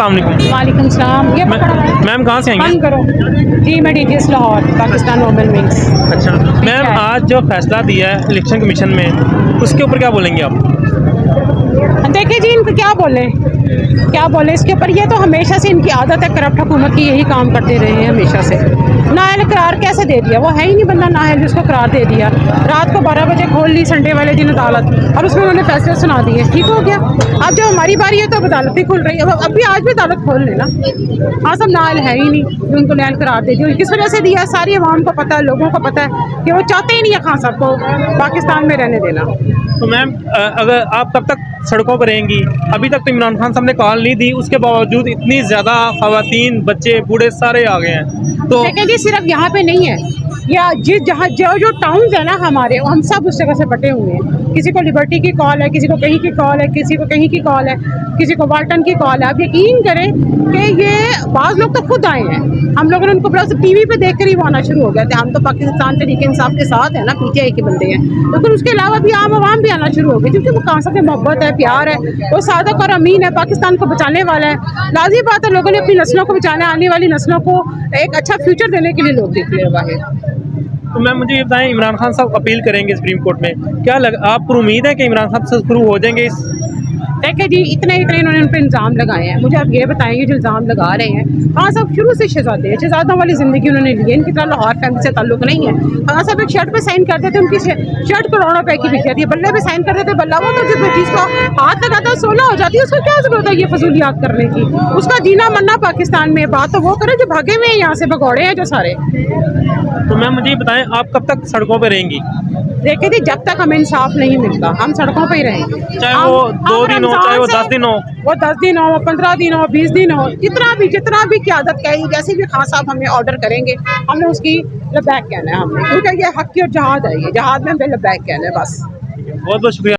अस्सलाम वालेकुम। वालेकुम सलाम। ये मैम कहाँ से आई हैं? बंद करो जी। मैं DTS Lahore, Pakistan women wings. अच्छा मैम, आज जो फैसला दिया है इलेक्शन कमीशन में, उसके ऊपर क्या बोलेंगे आप? देखिए जी, इनको क्या बोले इसके ऊपर। ये तो हमेशा से इनकी आदत है, करप्ट हुकूमत की, यही काम करते रहे हैं हमेशा से। नाअहल करार कैसे दे दिया? वो है ही नहीं बंदा नाअहल जिसको करार दे दिया। रात को 12 बजे खोल ली संडे वाले दिन अदालत, और उसमें उन्होंने फैसले सुना दिए। ठीक हो गया। अब जब हमारी बारी है तो अब अदालत ही खुल रही है। अब भी आज भी अदालत खोल लेना। हाँ, सब नाअहल है ही नहीं जो उनको नाअहल करार दे दिया। किस वजह से दिया? सारी आवाम को पता है, लोगों को पता है कि वो चाहते ही नहीं है खान साहब को पाकिस्तान में रहने देना। तो मैम अगर आप कब तक सड़कों पर रहेंगी? अभी तक तो इमरान खान साहब ने कॉल नहीं दी, उसके बावजूद इतनी ज़्यादा ख़वातीन, बच्चे, बूढ़े सारे आ गए हैं। तो लेकिन जी सिर्फ यहाँ पे नहीं है, या जहाँ जो टाउन्स है ना हमारे, हम सब उस जगह से बटे हुए हैं। किसी को लिबर्टी की कॉल है, किसी को कहीं की कॉल है, किसी को कहीं की कॉल है, किसी को वाल्टन की कॉल है। आप यकीन करें कि ये बाज़ लोग तो खुद आए हैं। हम लोगों ने उनको बस टीवी पे देख कर ही वो आना शुरू हो गया था। हम तो पाकिस्तान तहरीक इंसाफ के साथ है ना, पीटीआई के बंदे हैं, लेकिन उसके अलावा भी आम आवाम भी आना शुरू हो गई, क्योंकि वो खान साहब से मोहब्बत है, प्यार है, वो सादक और अमीन है, पाकिस्तान को बचाने वाला है। लाज़मी बात है, लोगों ने अपनी नस्लों को बचाना, आने वाली नस्लों को एक अच्छा फ्यूचर देने के लिए लोग निकले हुआ है। तो मैम मुझे ये बताएं, इमरान खान साहब अपील करेंगे सुप्रीम कोर्ट में, क्या आपको उम्मीद है कि इमरान साहब से शुरू हो जाएंगे इस? देखिए जी, इतने इन्होंने उन पर इल्ज़ाम लगाए हैं। मुझे आप ये बताएंगे जो इल्ज़ाम लगा रहे हैं, हाँ साहब शुरू से शहजादे हैं, शहजादों वाली ज़िंदगी उन्होंने ली है। इनकी तरह लाहौर फैमिली से ताल्लुक नहीं है। हाँ साहब एक शर्ट पे साइन करते थे, उनकी शर्ट करोड़ों रुपए की बिक जाती है। बल्ले पे साइन करते थे, बल्ला वो तो जिस चीज़ को हाथ लगाता है 16 हो जाती है, उसको क्या जरूरत है ये फजूलियात करने की? उसका जीना मरना पाकिस्तान में। बात तो वो करे जो भागे हुए हैं यहाँ से, भगौड़े हैं जो सारे। तो मैम मुझे ये बताएं, आप कब तक सड़कों पर रहेंगी? देखिए जी, जब तक हमें इंसाफ नहीं मिलता हम सड़कों पर ही रहेंगे। चाहे वो 2 दिन हो, चाहे वो 10 दिन हो, वो 10 दिन हो, 15 दिन हो, 20 दिन हो, जितना भी क़यादत कहेगी, जैसे भी खान साहब हमें ऑर्डर करेंगे, हमने उसकी लबैक कहना है हमने, क्योंकि ये हक की और जहाद है। ये जहाद में हमें लबैक कहना है बस। बहुत बहुत शुक्रिया।